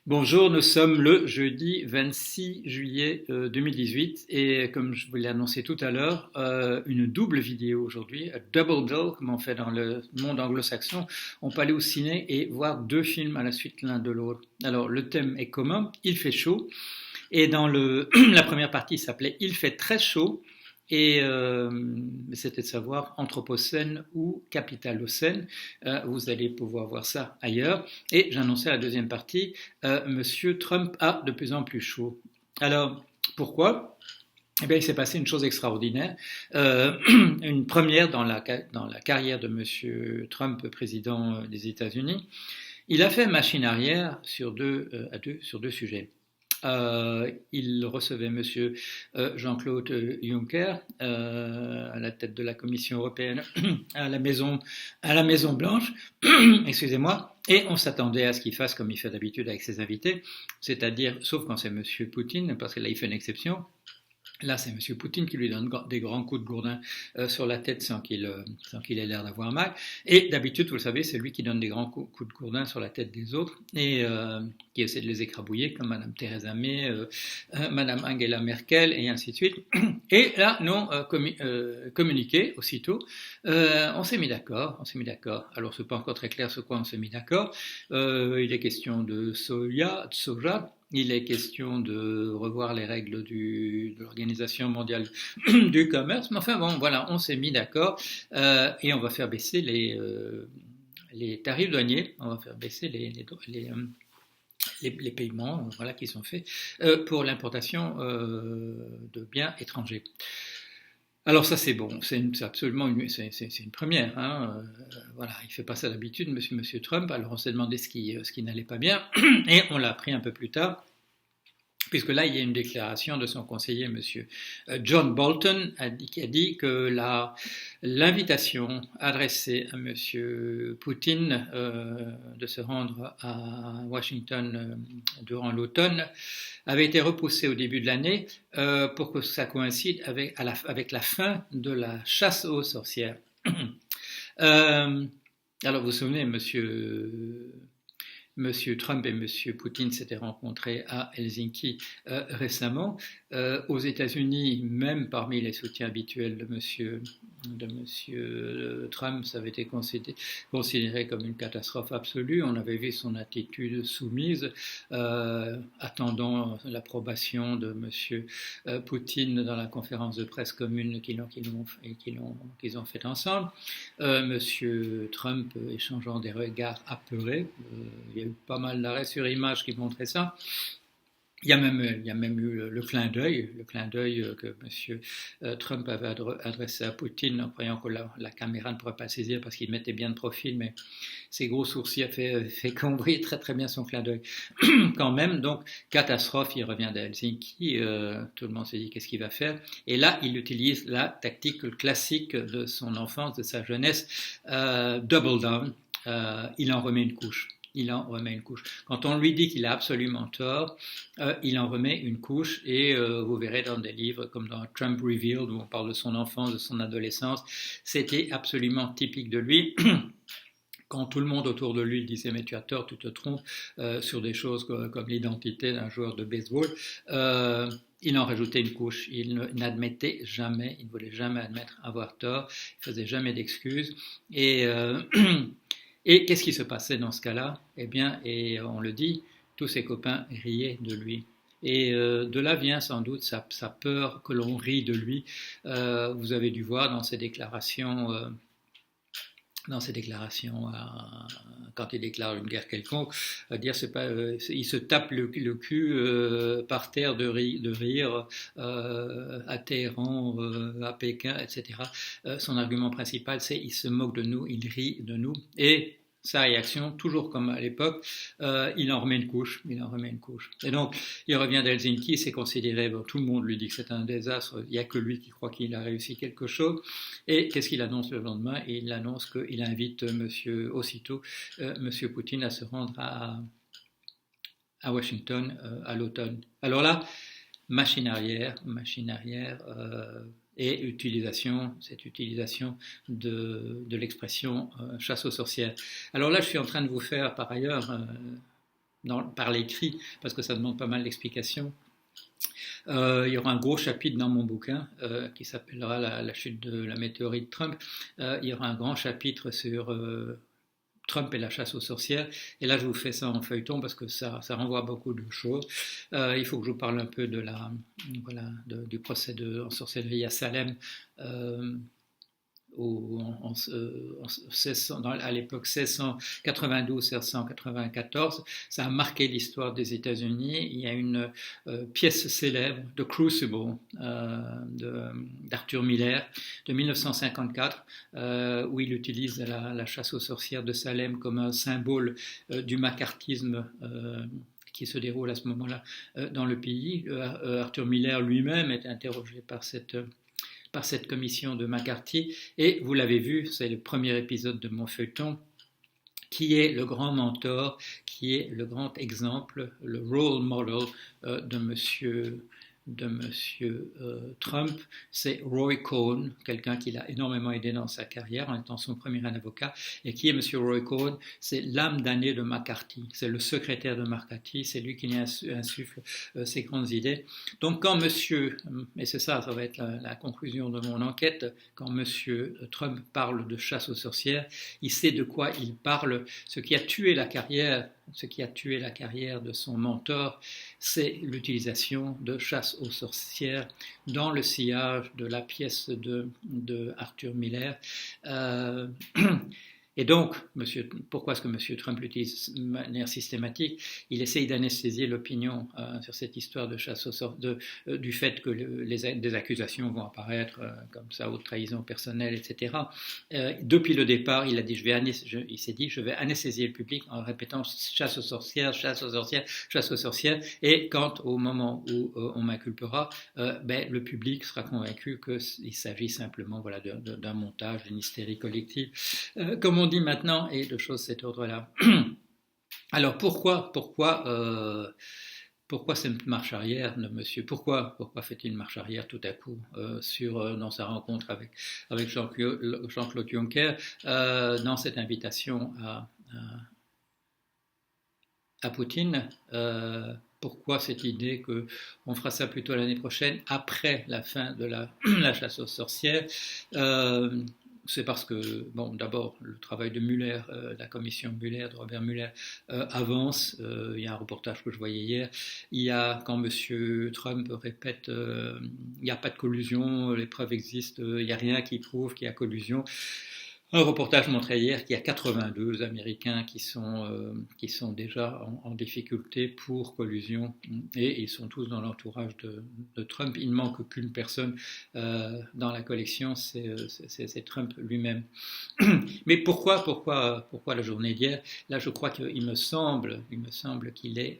Bonjour, nous sommes le jeudi 26 juillet 2018 et comme je vous l'ai annoncé tout à l'heure, une double vidéo aujourd'hui, a double bill comme on fait dans le monde anglo-saxon. On peut aller au ciné et voir deux films à la suite l'un de l'autre. Alors le thème est commun, il fait chaud et dans la première partie s'appelait Il fait très chaud et c'était de savoir Anthropocène ou Capitalocène. Vous allez pouvoir voir ça ailleurs. Et j'annonçais la deuxième partie, Monsieur Trump a de plus en plus chaud. Alors, pourquoi? Eh bien, il s'est passé une chose extraordinaire, une première dans la carrière de Monsieur Trump, président des États-Unis. Il a fait machine arrière sur deux sujets. Il recevait Monsieur Jean-Claude Juncker à la tête de la Commission européenne à la Maison Blanche, excusez-moi, et on s'attendait à ce qu'il fasse comme il fait d'habitude avec ses invités, c'est-à-dire, sauf quand c'est Monsieur Poutine, parce que là il fait une exception. Là, c'est M. Poutine qui lui donne des grands coups de gourdin sur la tête sans qu'il ait l'air d'avoir mal. Et d'habitude, vous le savez, c'est lui qui donne des grands coups de gourdin sur la tête des autres et qui essaie de les écrabouiller, comme Mme Theresa May, Mme Angela Merkel, et ainsi de suite. Et là, non, communiqué aussitôt. On s'est mis d'accord. Alors, c'est pas encore très clair sur quoi on s'est mis d'accord. Il est question de soja. Il est question de revoir les règles de l'Organisation mondiale du commerce. Mais enfin bon, voilà, on s'est mis d'accord et on va faire baisser les tarifs douaniers. On va faire baisser les paiements voilà, qui sont faits pour l'importation de biens étrangers. Alors ça c'est bon, c'est absolument c'est une première. Hein. Voilà, il fait pas ça d'habitude, Monsieur Trump. Alors on s'est demandé ce qui n'allait pas bien et on l'a appris un peu plus tard. Puisque là, il y a une déclaration de son conseiller, M. John Bolton, qui a dit que l'invitation adressée à M. Poutine de se rendre à Washington durant l'automne avait été repoussée au début de l'année pour que ça coïncide avec la fin de la chasse aux sorcières. Alors, vous vous souvenez, Monsieur Trump et Monsieur Poutine s'étaient rencontrés à Helsinki récemment. Aux États-Unis, même parmi les soutiens habituels de Monsieur Trump, ça avait été considéré comme une catastrophe absolue. On avait vu son attitude soumise, attendant l'approbation de Monsieur Poutine dans la conférence de presse commune qu'ils ont faite ensemble. Monsieur Trump échangeant des regards apeurés. Il y a eu pas mal d'arrêts sur image qui montraient ça. Il y a même eu le clin d'œil que M. Trump avait adressé à Poutine en croyant que la caméra ne pourrait pas le saisir parce qu'il mettait bien de profil, mais ses gros sourcils a fait qu'on voyait très très bien son clin d'œil. Quand même, donc, catastrophe, il revient d'Helsinki, tout le monde s'est dit qu'est-ce qu'il va faire, et là il utilise la tactique classique de son enfance, de sa jeunesse, double down, il en remet une couche. Quand on lui dit qu'il a absolument tort, il en remet une couche et vous verrez dans des livres comme dans Trump Revealed où on parle de son enfance, de son adolescence, c'était absolument typique de lui. Quand tout le monde autour de lui disait mais tu as tort, tu te trompes sur des choses comme l'identité d'un joueur de baseball, il en rajoutait une couche. Il n'admettait jamais, il ne voulait jamais admettre avoir tort, il faisait jamais d'excuses et qu'est-ce qui se passait dans ce cas-là? Eh bien, et on le dit, tous ses copains riaient de lui. Et de là vient sans doute sa peur que l'on rie de lui. Vous avez dû voir dans ses déclarations quand il déclare une guerre quelconque, dire c'est pas, il se tape le cul par terre de rire à Téhéran, à Pékin, etc. Son argument principal, c'est il se moque de nous, il rit de nous, et sa réaction, toujours comme à l'époque, il en remet une couche. Et donc, il revient d'Helsinki, c'est considéré, tout le monde lui dit que c'est un désastre, il n'y a que lui qui croit qu'il a réussi quelque chose. Et qu'est-ce qu'il annonce le lendemain? Il annonce qu'il invite aussitôt Monsieur Poutine à se rendre à Washington à l'automne. Alors là, machine arrière, et cette utilisation de l'expression chasse aux sorcières. Alors là, je suis en train de vous faire par ailleurs par l'écrit, parce que ça demande pas mal d'explications. Il y aura un gros chapitre dans mon bouquin qui s'appellera la chute de la météorite Trump. Il y aura un grand chapitre sur Trump et la chasse aux sorcières. Et là, je vous fais ça en feuilleton parce que ça renvoie à beaucoup de choses. Il faut que je vous parle un peu du procès en sorcellerie à Salem. À l'époque 1692-1694, ça a marqué l'histoire des États-Unis. Il y a une pièce célèbre, The Crucible, d'Arthur Miller, de 1954, où il utilise la chasse aux sorcières de Salem comme un symbole du macartisme qui se déroule à ce moment-là dans le pays. Arthur Miller lui-même est interrogé par cette commission de McCarthy, et vous l'avez vu, c'est le premier épisode de mon feuilleton, qui est le grand mentor, qui est le grand exemple, le role model de monsieur Trump. C'est Roy Cohn, quelqu'un qui l'a énormément aidé dans sa carrière en étant son premier avocat. Et qui est monsieur Roy Cohn? C'est l'âme damnée de McCarthy, c'est le secrétaire de McCarthy, c'est lui qui insuffle ses grandes idées. Donc quand monsieur, et c'est ça va être la conclusion de mon enquête, quand monsieur Trump parle de chasse aux sorcières, il sait de quoi il parle. Ce qui a tué la carrière de son mentor, c'est l'utilisation de chasse aux sorcières dans le sillage de la pièce de Arthur Miller. Et donc, pourquoi est-ce que M. Trump l'utilise de manière systématique? Il essaye d'anesthésier l'opinion sur cette histoire de chasse aux sorcières, du fait que des accusations vont apparaître comme ça, haute trahison personnelle, etc. Depuis le départ, il s'est dit, je vais anesthésier le public en répétant chasse aux sorcières, chasse aux sorcières, chasse aux sorcières. Et au moment où on m'inculpera, le public sera convaincu qu'il s'agit simplement d'un montage, d'une hystérie collective. Comme on dit maintenant, et de choses de cet ordre-là. Alors pourquoi cette marche arrière de monsieur? Pourquoi fait-il une marche arrière tout à coup dans sa rencontre avec Jean-Claude Juncker, dans cette invitation à Poutine? Pourquoi cette idée qu'on fera ça plutôt l'année prochaine, après la fin de la chasse aux sorcières? C'est parce que, d'abord, le travail de Muller, la commission Muller, de Robert Muller, avance. Il y a un reportage que je voyais hier. Il y a, quand M. Trump répète, il n'y a pas de collusion, les preuves existent, il n'y a rien qui prouve qu'il y a collusion. Un reportage montrait hier qu'il y a 82 Américains qui sont déjà en difficulté pour collusion, et ils sont tous dans l'entourage de Trump. Il ne manque qu'une personne dans la collection, c'est Trump lui-même. Mais pourquoi la journée d'hier? Là, je crois qu'il me semble qu'il est...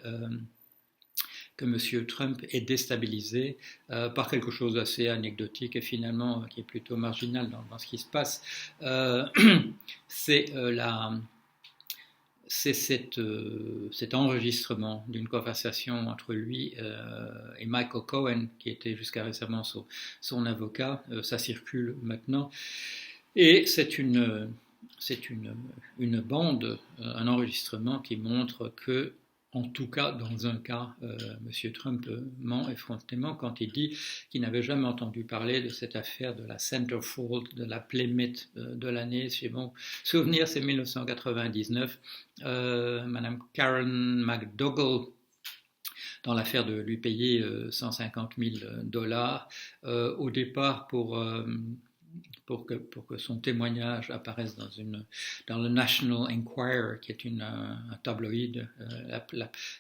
que M. Trump est déstabilisé par quelque chose d'assez anecdotique et finalement qui est plutôt marginal dans ce qui se passe. C'est cet enregistrement d'une conversation entre lui et Michael Cohen, qui était jusqu'à récemment son avocat. Ça circule maintenant. Et c'est une bande, un enregistrement qui montre que, en tout cas, dans un cas, M. Trump ment effrontément quand il dit qu'il n'avait jamais entendu parler de cette affaire de la Centerfold, de la Playmate de l'année. Si mon souvenir, c'est 1999. Madame Karen McDougal, dans l'affaire de lui payer $150,000 au départ pour que son témoignage apparaisse dans le National Enquirer, qui est un tabloïd,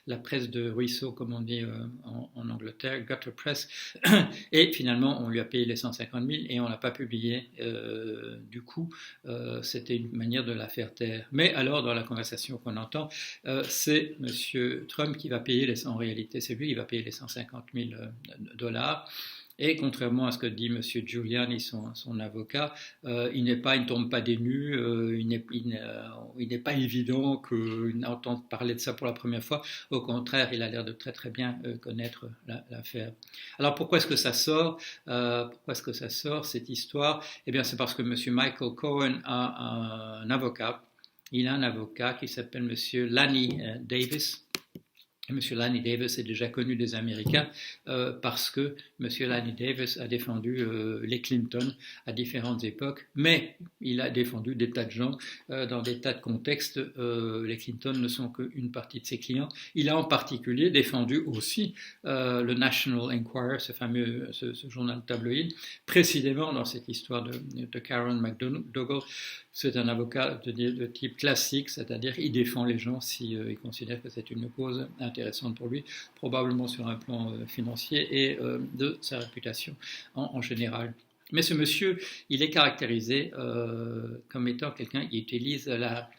la presse de ruisseau, comme on dit en Angleterre, gutter press. Et finalement, on lui a payé les 150 000 et on ne l'a pas publié. Du coup, c'était une manière de la faire taire. Mais alors, dans la conversation qu'on entend, c'est M. Trump qui va payer en réalité, c'est lui qui va payer les 150 000 $. Et contrairement à ce que dit M. Giuliani, son avocat, il ne tombe pas des nues, il n'est pas évident qu'il entende parler de ça pour la première fois. Au contraire, il a l'air de très très bien connaître l'affaire. Alors pourquoi est-ce que ça sort cette histoire? Eh bien c'est parce que M. Michael Cohen a un avocat. Il a un avocat qui s'appelle M. Lanny Davis, Et M. Lanny Davis est déjà connu des Américains parce que M. Lanny Davis a défendu les Clinton à différentes époques, mais il a défendu des tas de gens dans des tas de contextes. Les Clinton ne sont qu'une partie de ses clients. Il a en particulier défendu aussi le National Enquirer, ce journal tabloïd, précisément dans cette histoire de Karen McDougal. C'est un avocat de type classique, c'est-à-dire il défend les gens si il considère que c'est une cause intéressante pour lui, probablement sur un plan financier et de sa réputation en général. Mais ce monsieur, il est caractérisé comme étant quelqu'un qui utilise la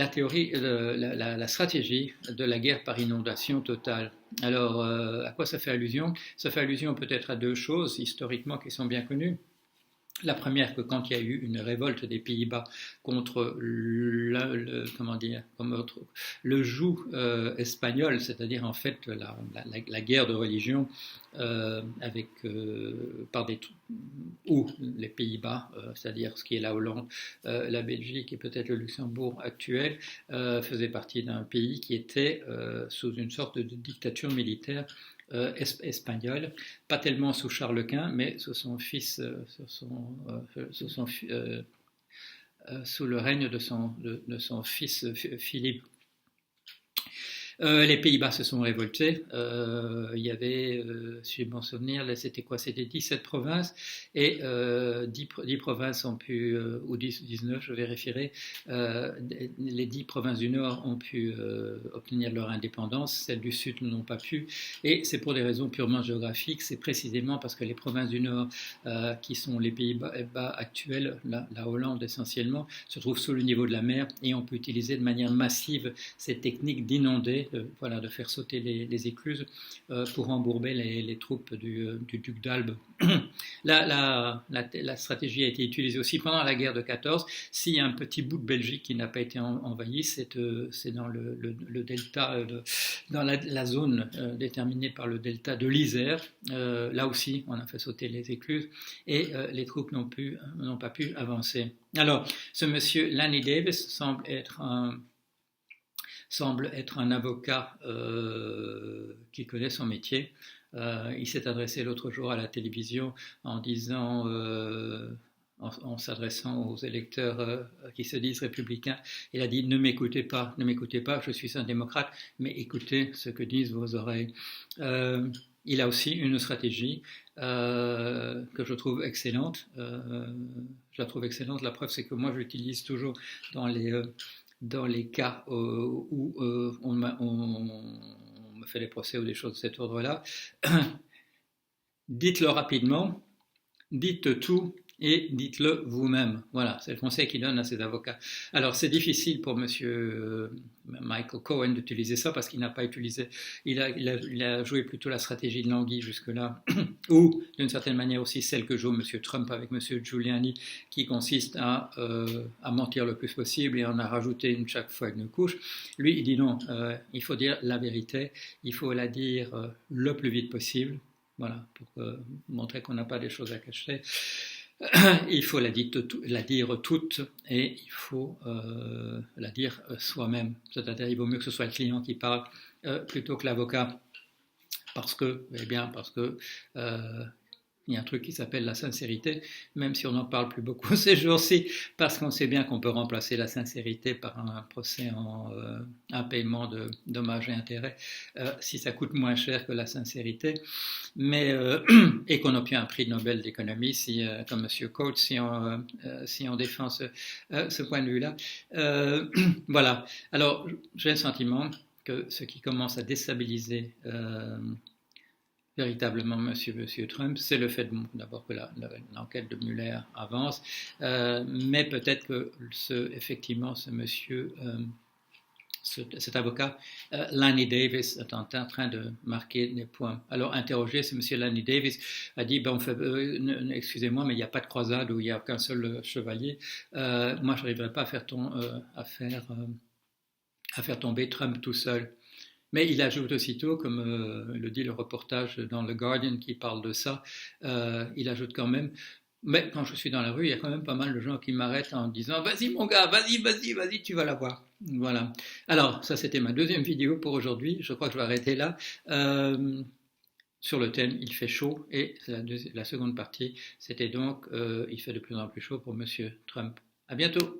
théorie, la stratégie de la guerre par inondation totale. Alors, à quoi ça fait allusion? Ça fait allusion peut-être à deux choses historiquement qui sont bien connues. La première, que quand il y a eu une révolte des Pays-Bas contre le joug espagnol, c'est-à-dire en fait la guerre de religion où les Pays-Bas, c'est-à-dire ce qui est la Hollande, la Belgique et peut-être le Luxembourg actuel, faisaient partie d'un pays qui était sous une sorte de dictature militaire espagnol, pas tellement sous Charles Quint, mais sous son fils, sous le règne de son fils Philippe. Les Pays-Bas se sont révoltés. Il y avait, si je m'en souviens, c'était quoi? C'était 17 provinces et 10 provinces ont pu, ou 19, je vérifierai, les 10 provinces du Nord ont pu obtenir leur indépendance, celles du Sud n'ont pas pu. Et c'est pour des raisons purement géographiques. C'est précisément parce que les provinces du Nord, qui sont les Pays-Bas actuels, la Hollande essentiellement, se trouvent sous le niveau de la mer et on peut utiliser de manière massive cette technique d'inonder, de faire sauter les écluses pour embourber les troupes du duc d'Albe. La stratégie a été utilisée aussi pendant la guerre de 14. S'il y a un petit bout de Belgique qui n'a pas été envahi, c'est dans le delta, dans la zone déterminée par le delta de l'Isère. Là aussi, on a fait sauter les écluses et les troupes n'ont pas pu avancer. Alors, ce monsieur Lanny Davis semble être un avocat qui connaît son métier. Il s'est adressé l'autre jour à la télévision en disant, en s'adressant aux électeurs qui se disent républicains, il a dit ne m'écoutez pas, je suis un démocrate, mais écoutez ce que disent vos oreilles. Il a aussi une stratégie que je trouve excellente. Je la trouve excellente. La preuve, c'est que moi, je l'utilise toujours dans les cas où on me fait des procès ou des choses de cet ordre-là. Dites-le rapidement, dites tout et dites-le vous-même. Voilà, c'est le conseil qu'il donne à ses avocats. Alors, c'est difficile pour monsieur Michael Cohen d'utiliser ça parce qu'il n'a pas utilisé, il a joué plutôt la stratégie de l'anguille jusque-là, ou d'une certaine manière aussi celle que joue monsieur Trump avec monsieur Giuliani, qui consiste à mentir le plus possible et en a rajouté chaque fois une couche. Lui, il dit non, il faut dire la vérité, il faut la dire le plus vite possible, voilà, pour montrer qu'on n'a pas des choses à cacher. Il faut la dire toute et il faut la dire soi-même. C'est-à-dire il vaut mieux que ce soit le client qui parle plutôt que l'avocat. Parce que il y a un truc qui s'appelle la sincérité, même si on n'en parle plus beaucoup ces jours-ci, parce qu'on sait bien qu'on peut remplacer la sincérité par un procès un paiement de dommages et intérêts, si ça coûte moins cher que la sincérité, mais et qu'on obtient un prix Nobel d'économie, comme M. Coates, si on défend ce point de vue-là. Voilà. Alors, j'ai le sentiment que ce qui commence à déstabiliser véritablement monsieur Trump, c'est le fait d'abord que l'enquête de Mueller avance, mais peut-être que effectivement ce monsieur, cet avocat, Lanny Davis, est en train de marquer des points. Alors interrogé, ce monsieur Lanny Davis a dit, excusez-moi, mais il n'y a pas de croisade où il n'y a qu'un seul chevalier. Moi, je n'arriverai pas à faire tomber Trump tout seul. Mais il ajoute aussitôt, comme le dit le reportage dans The Guardian qui parle de ça, il ajoute quand même, Mais quand je suis dans la rue, il y a quand même pas mal de gens qui m'arrêtent en disant vas-y mon gars, vas-y, tu vas la voir. Voilà. Alors, ça c'était ma deuxième vidéo pour aujourd'hui. Je crois que je vais arrêter là. Euh, sur le thème il fait chaud et la seconde partie c'était donc il fait de plus en plus chaud pour Monsieur Trump. À bientôt.